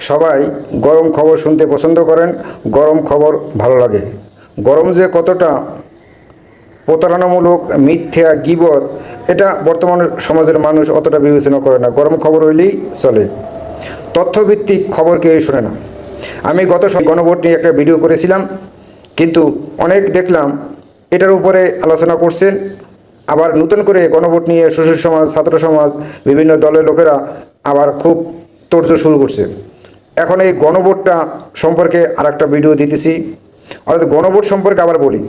সবাই গরম খবর শুনতে পছন্দ করেন, গরম খবর ভালো লাগে। গরম যে কতটা প্রতারণামূলক, মিথ্যা, গীবত, এটা বর্তমান সমাজের মানুষ অতটা বিবেচনা করে না। গরম খবর হইলেই চলে, তথ্যভিত্তিক খবর কেউ শোনে না। আমি গত গণভোট নিয়ে একটা ভিডিও করেছিলাম, কিন্তু অনেক দেখলাম এটার উপরে আলোচনা করছেন। আবার নতুন করে গণভোট নিয়ে সুশীল সমাজ, ছাত্র সমাজ, বিভিন্ন দলের লোকেরা আবার খুব তোড়জোড় শুরু করছে। এখন এই গণভোটটা সম্পর্কে আর একটা ভিডিও দিতেছি। অর্থাৎ গণভোট সম্পর্কে আবার বলি,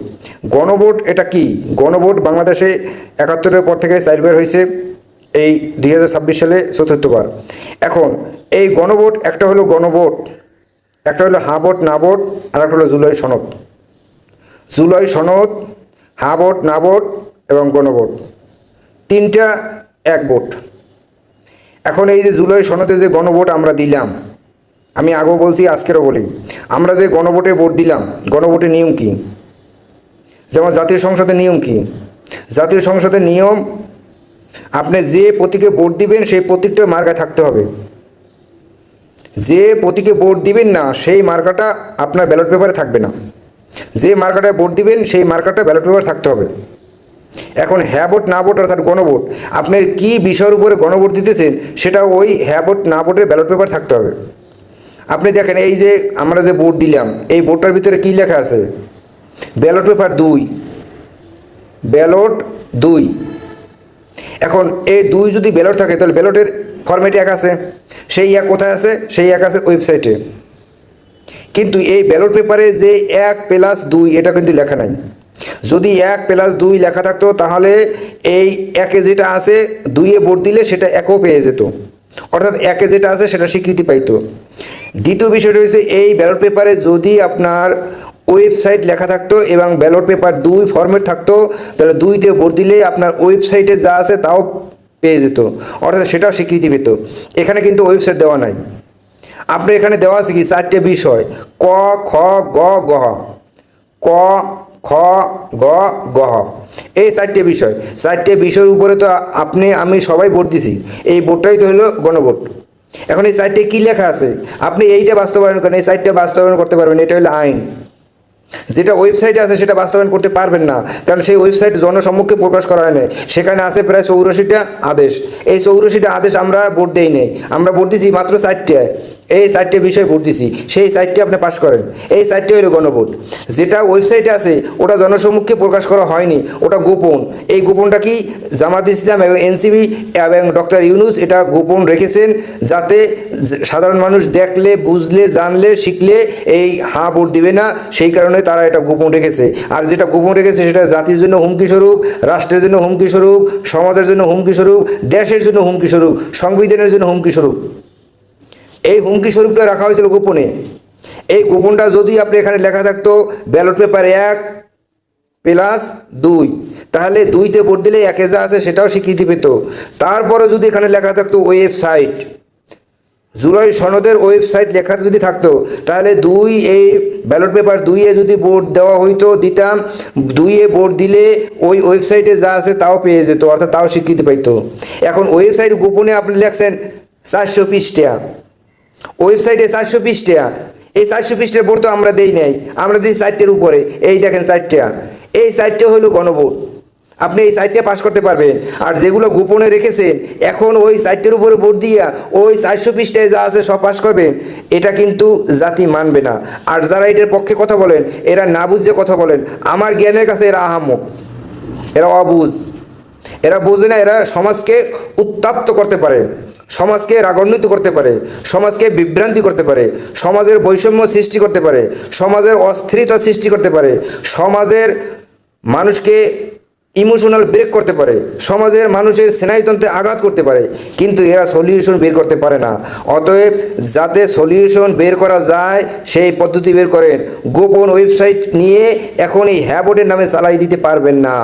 গণভোট এটা কি? গণভোট বাংলাদেশে ৭১-এর পর থেকে ৪বার হয়েছে, এই ২০২৬ সালে ৪র্থবার। এখন এই গণভোট, একটা হলো গণভোট, একটা হলো হা ভোট না ভোট, আর একটা হলো জুলাই সনদ। জুলাই সনদ, হা ভোট না ভোট এবং গণভোট, তিনটা এক ভোট। এখন এই যে জুলাই সনদে যে গণভোট আমরা দিলাম, আমি আগেও বলছি, আজকেরও বলি, আমরা যে গণভোটে ভোট দিলাম, গণভোটের নিয়ম কি? যেমন জাতীয় সংসদের নিয়ম কি? জাতীয় সংসদের নিয়ম, আপনি যে প্রতীকে ভোট দিবেন সেই প্রতীকটা মার্কায় থাকতে হবে। যে প্রতীকে ভোট দিবেন না সেই মার্কাটা আপনার ব্যালট পেপারে থাকবে না। যে মার্কাটায় ভোট দিবেন সেই মার্কাটা ব্যালট পেপারে থাকতে হবে। এখন হ্যাঁ ভোট না ভোট অর্থাৎ গণভোট, আপনি কী বিষয়ের উপরে গণভোট দিতেছেন সেটা ওই হ্যাঁ ভোট না ভোটের ব্যালট পেপার থাকতে হবে। আপনি দেখেন, এই যে আমরা যে ভোট দিলাম, এই ভোটটার ভিতরে কী লেখা আছে? Ballot paper 2, ballot 2। এখন এই 2 যদি ব্যালট থাকে তাহলে ব্যালটের ফরম্যাট এক আছে, সেই এক কোথায় আছে? সেই এক আছে ওয়েবসাইটে। কিন্তু এই ব্যালট পেপারে যে 1+2 এটা কিন্তু লেখা নাই। যদি 1+2 লেখা থাকতো তাহলে এই একে যেটা আছে 2-এ ভোট দিলে সেটা একও পেয়ে যেত, অর্থাৎ একে যেটা আছে সেটা স্বীকৃতি পাইতো। দ্বিতীয় বিষয়টা হচ্ছে, এই ব্যালট পেপারে যদি আপনার ওয়েবসাইট লেখা থাকতো এবং ব্যালট পেপার 2 ফরম্যাট থাকতো, তাহলে 2-তে ভোট দিলে আপনার ওয়েবসাইটে যা আছে তাও পেয়ে যেত, অর্থাৎ সেটাও স্বীকৃতি পেত। এখানে কিন্তু ওয়েবসাইট দেওয়া নাই। আপনি এখানে দেওয়া আছে কি? 4টে বিষয়, ক, খ, গ, গ, ক, খ, গ, গ, এই 4টে বিষয়। 4টে বিষয়ের উপরে তো আমি সবাই ভোট দিছি, এই ভোটটাই তো হলো গণভোট। এখন এই 4টে কী লেখা আছে? আপনি এইটা বাস্তবায়ন করেন, এই 4টে বাস্তবায়ন করতে পারবেন, এটা হলো আইন। যেটা ওয়েবসাইটে আছে সেটা বাস্তবায়ন করতে পারবেন না, কারণ সেই ওয়েবসাইট জনসম্মুখে প্রকাশ করা হয় না। সেখানে আছে প্রায় 84টা আদেশ। এই 84টা আদেশ আমরা ভোট দেই নেই, আমরা ভোট দিছি মাত্র 4টায়। এই 4টে বিষয় ভোট দিছি, সেই 4টে আপনি পাস করেন। এই 4টে হলো গণভোট। যেটা ওয়েবসাইটে আছে ওটা জনসম্মুখে প্রকাশ করা হয়নি, ওটা গোপন। এই গোপনটা কি? জামাত ইসলাম এবং এনসিপি এবং ডক্টর ইউনূস এটা গোপন রেখেছেন, যাতে সাধারণ মানুষ দেখলে, বুঝলে, জানলে, শিখলে এই হ্যাঁ ভোট দিবে না। সেই কারণে তারা এটা গোপন রেখেছে। আর যেটা গোপন রেখেছে সেটা জাতির জন্য হুমকি স্বরূপ, রাষ্ট্রের জন্য হুমকি স্বরূপ, সমাজের জন্য হুমকি স্বরূপ, দেশের জন্য হুমকি স্বরূপ, সংবিধানের জন্য হুমকি স্বরূপ। এই হুমকি স্বরূপটা রাখা হয়েছিল গোপনে। এই গোপনটা যদি আপনি এখানে লেখা থাকতো ব্যালট পেপার 1+2, তাহলে 2-তে ভোট দিলে একে যা আছে সেটাও স্বীকৃতি পেত। তারপরে যদি এখানে লেখা থাকতো ওয়েবসাইট, জুলাই সনদের ওয়েবসাইট লেখা যদি থাকতো, তাহলে এই ব্যালট পেপার 2-এ যদি ভোট দেওয়া হইতো, দিতাম, 2-এ ভোট দিলে ওই ওয়েবসাইটে যা আছে তাও পেয়ে যেত, অর্থাৎ তাও স্বীকৃতি পাইত। এখন ওয়েবসাইট গোপনে আপনি লেখছেন 400 পৃষ্ঠা, ওয়েবসাইটে 400 পৃষ্ঠা। এই 400 পৃষ্ঠার ভোট তো আমরা দেই নাই, আমরা দিই 4টের উপরে। এই দেখেন 4টা, এই 4টে হলো গণভোট। আপনি এই 4টে পাস করতে পারবেন। আর যেগুলো গোপনে রেখেছেন, এখন ওই 4টের উপরে ভোট দিয়া ওই 400 পৃষ্ঠায় যা আছে সব পাস করবেন, এটা কিন্তু জাতি মানবে না। আর যারা এটার পক্ষে কথা বলেন, এরা না বুঝে কথা বলেন। আমার জ্ঞানের কাছে এরা আহাম্মক, এরা অবুঝ, এরা বোঝে না। এরা সমাজকে উত্তপ্ত করতে পারে, সমাজকে রাগান্বিত করতে পারে, সমাজকে বিভ্রান্তি করতে পারে, সমাজের বৈষম্য সৃষ্টি করতে পারে, সমাজের অস্থিরতা সৃষ্টি করতে পারে, সমাজের মানুষকে ইমোশনাল ব্রেক করতে পারে, সমাজের মানুষের স্নায়ুতন্ত্রে আঘাত করতে পারে, কিন্তু এরা সলিউশন বের করতে পারে না। অতএব যাতে সলিউশন বের করা যায় সেই পদ্ধতি বের করেন। গোপন ওয়েবসাইট নিয়ে এখন এই হ্যাঁ ভোটের নামে চালাই দিতে পারবেন না।